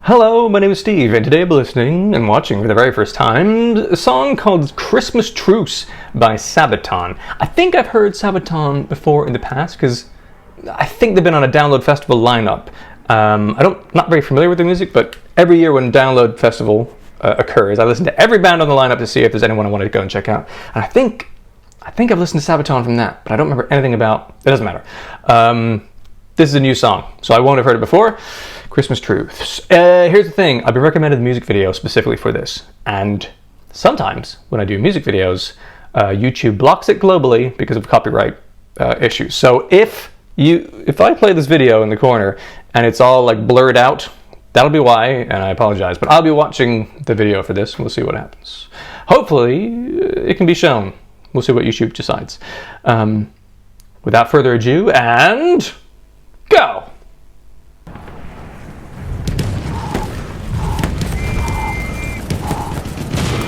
Hello, my name is Steve, and today I'll be listening and watching for the very first time a song called Christmas Truce by Sabaton. I think I've heard Sabaton before in the past, because I think they've been on a Download Festival lineup. Not very familiar with their music, but every year when Download Festival occurs, I listen to every band on the lineup to see if there's anyone I want to go and check out. And I think I've listened to Sabaton from that, but I don't remember anything about it. Doesn't matter. This is a new song, so I won't have heard it before. Christmas Truce. Here's the thing, I've been recommended a music video specifically for this, and sometimes when I do music videos, YouTube blocks it globally because of copyright issues. So if I play this video in the corner and it's all like blurred out, that'll be why, and I apologize. But I'll be watching the video for this, and we'll see what happens. Hopefully, it can be shown. We'll see what YouTube decides. Without further ado, and go!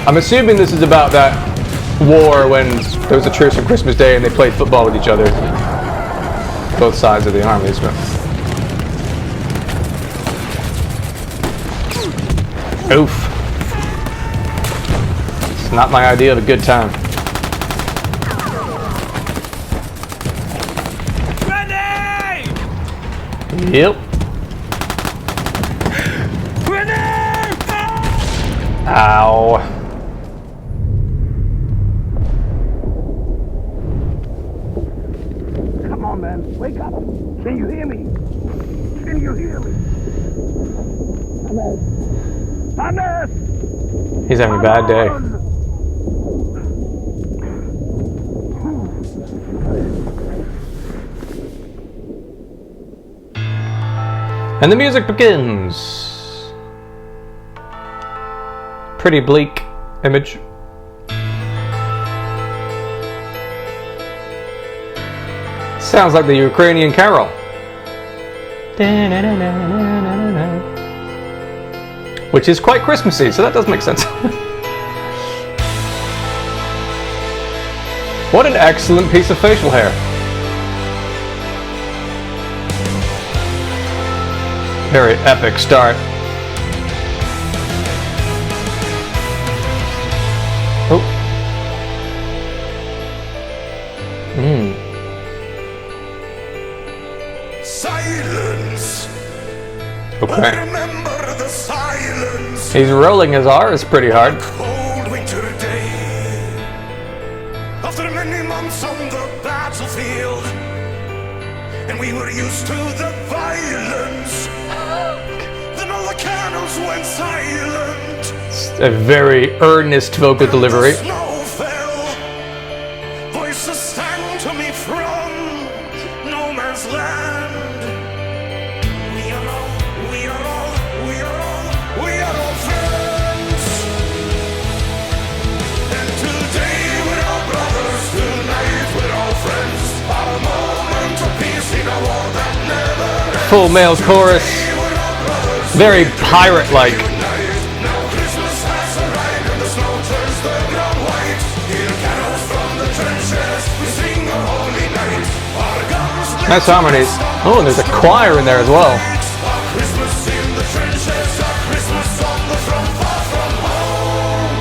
I'm assuming this is about that war when there was a truce on Christmas Day and they played football with each other. Both sides of the armies. But... oof. It's not my idea of a good time. Ready! Yep. Ready! Ow. Come on, man. Wake up. Can you hear me? Can you hear me? Thomas! He's having a bad day. And the music begins. Pretty bleak image. Sounds like the Ukrainian carol. Which is quite Christmassy, so that does make sense. What an excellent piece of facial hair. Very epic start. Oh. Silence. Okay. Remember the silence. He's rolling his R's pretty hard. Cold winter day. After many months on the battlefield, and we were used to the violence. Then all the candles went silent. A very earnest vocal delivery. Snow fell. Voices sang to me from no man's land. We are all friends. And today we're all brothers, tonight we're all friends. A moment of peace in a war that never ends. Full male chorus. Very pirate-like. Now Christmas has arrived and the snow turns the ground white. Hear carols from the trenches, we sing a holy night. Our guns blaze. Nice harmonies. Oh, and there's a choir in there as well. Our Christmas in the trenches, our Christmas on the front, far from home.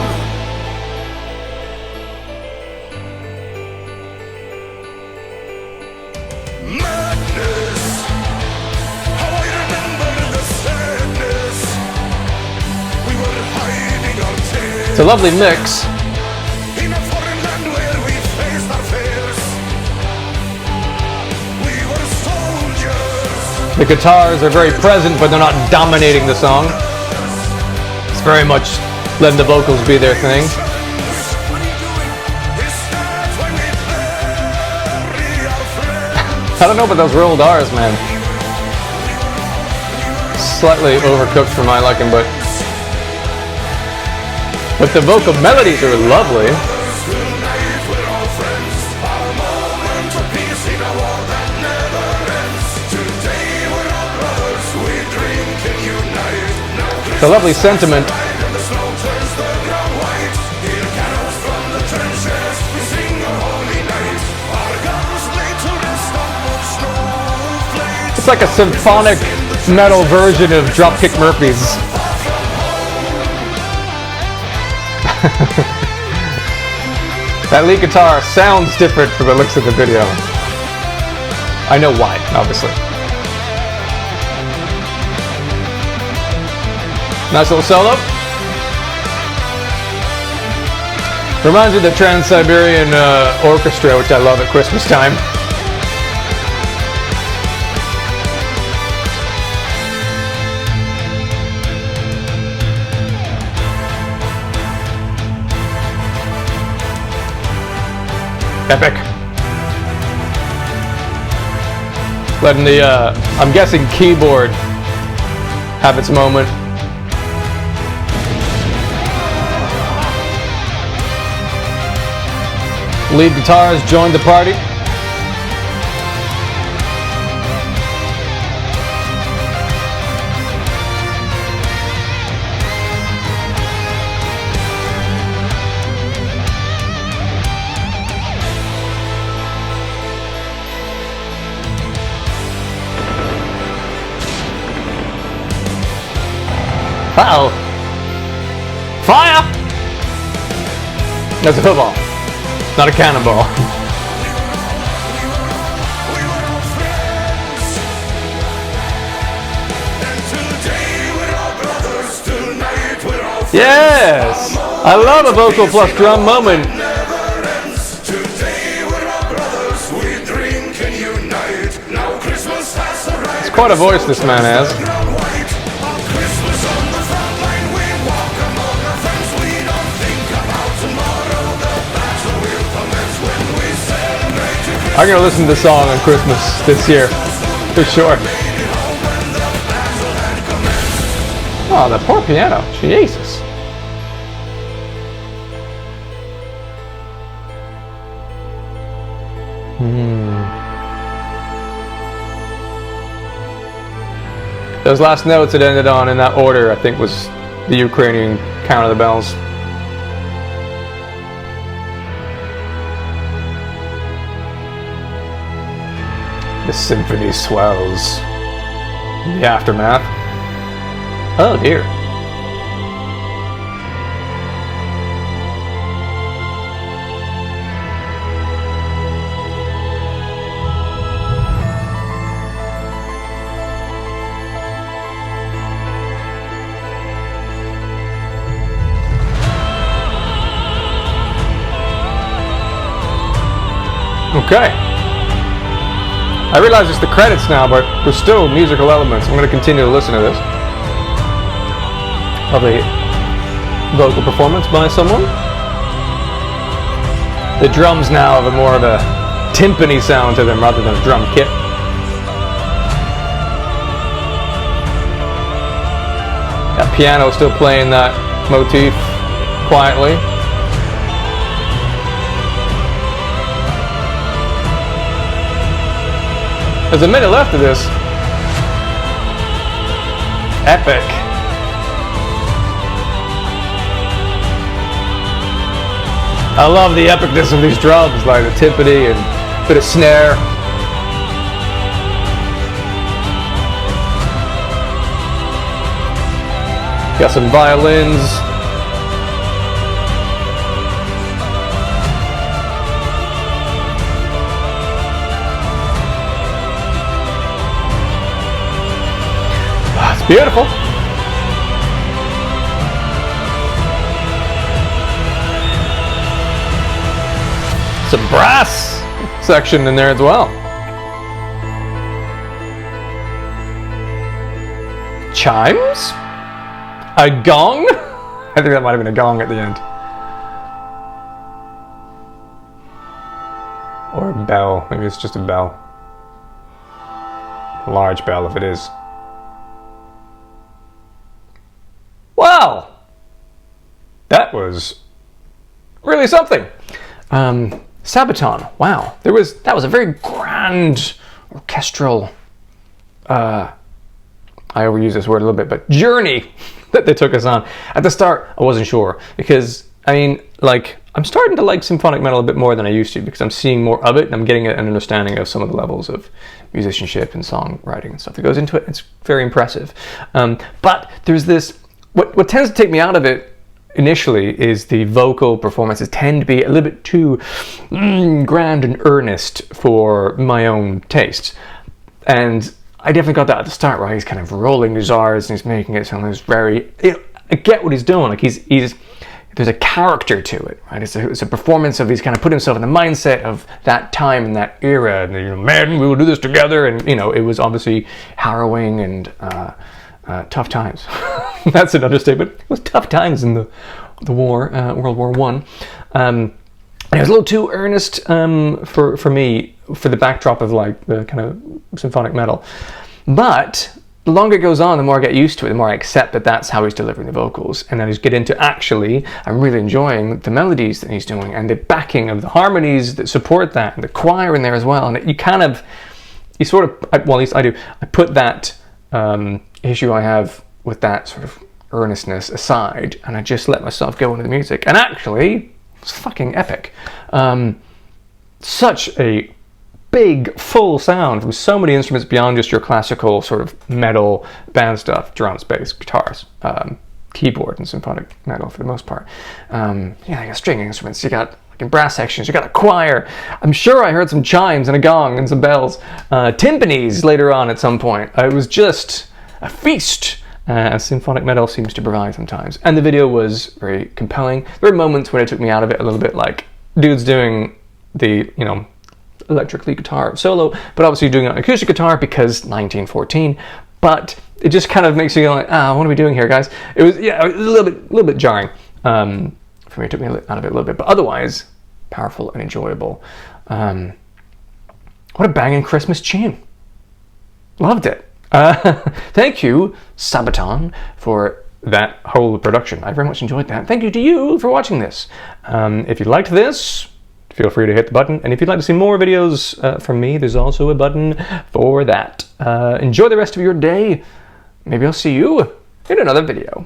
Madness, how I remember the sadness. We were hiding our tears It's a lovely mix. in a foreign land where we faced our fears. We were soldiers. The guitars are very present, but they're not dominating the song. It's very much letting the vocals be their thing. I don't know about those rolled R's, man. Slightly overcooked for my liking, but the vocal melodies are lovely. It's a lovely sentiment. It's like a symphonic metal version of Dropkick Murphys. That lead guitar sounds different from the looks of the video. I know why, obviously. Nice little solo. Reminds me of the Trans-Siberian Orchestra, which I love at Christmas time. Epic. Letting the, I'm guessing, keyboard have its moment. Lead guitars joined the party. Uh-oh. Fire! That's a football, not a cannonball. Yes! I love a vocal plus drum moment. It's quite a voice this man has. I'm gonna listen to this song on Christmas this year, for sure. Oh, the poor piano, Jesus. Those last notes it ended on in that order, I think, was the Ukrainian Count of the Bells. The symphony swells. The aftermath. Oh dear. Okay. I realize it's the credits now, but there's still musical elements. I'm going to continue to listen to this. Probably vocal performance by someone. The drums now have a more of a timpani sound to them rather than a drum kit. That piano still playing that motif quietly. There's a minute left of this. Epic. I love the epicness of these drums, like the timpani and a bit of snare. Got some violins. Beautiful. Some brass section in there as well. Chimes? A gong? I think that might have been a gong at the end. Or a bell. Maybe it's just a bell. A large bell if it is. Wow! That was really something. Sabaton, wow. That was a very grand orchestral, I overuse this word a little bit, but journey that they took us on. At the start, I wasn't sure because, I mean, like, I'm starting to like symphonic metal a bit more than I used to because I'm seeing more of it and I'm getting an understanding of some of the levels of musicianship and songwriting and stuff that goes into it. It's very impressive. But there's this, what tends to take me out of it initially is the vocal performances tend to be a little bit too grand and earnest for my own tastes. And I definitely got that at the start, where he's kind of rolling his R's and he's making it sound like very, I get what he's doing. Like he's there's a character to it, right? It's a performance of, he's kind of put himself in the mindset of that time and that era, and man, we will do this together, and it was obviously harrowing and tough times. That's an understatement. It was tough times in the war, World War I. And it was a little too earnest for me, for the backdrop of like the kind of symphonic metal. But the longer it goes on, the more I get used to it, the more I accept that that's how he's delivering the vocals. And then I just get into, actually, I'm really enjoying the melodies that he's doing and the backing of the harmonies that support that, and the choir in there as well. And you sort of, well, at least I do, I put that issue I have with that sort of earnestness aside, and I just let myself go into the music. And actually, it's fucking epic. Such a big, full sound from so many instruments beyond just your classical sort of metal band stuff, drums, bass, guitars, keyboard, and symphonic metal for the most part. You got string instruments, you got like in brass sections, you got a choir. I'm sure I heard some chimes and a gong and some bells, timpanis later on at some point. It was just a feast, as symphonic metal seems to provide sometimes. And the video was very compelling. There were moments when it took me out of it a little bit, like dude's doing the, electric lead guitar solo, but obviously doing it on acoustic guitar because 1914. But it just kind of makes you go like, what are we doing here, guys? It was a little bit jarring. For me, it took me out of it a little bit, but otherwise powerful and enjoyable. What a banging Christmas tune! Loved it. Thank you, Sabaton, for that whole production. I very much enjoyed that. Thank you to you for watching this. If you liked this, feel free to hit the button. And if you'd like to see more videos from me, there's also a button for that. Enjoy the rest of your day. Maybe I'll see you in another video.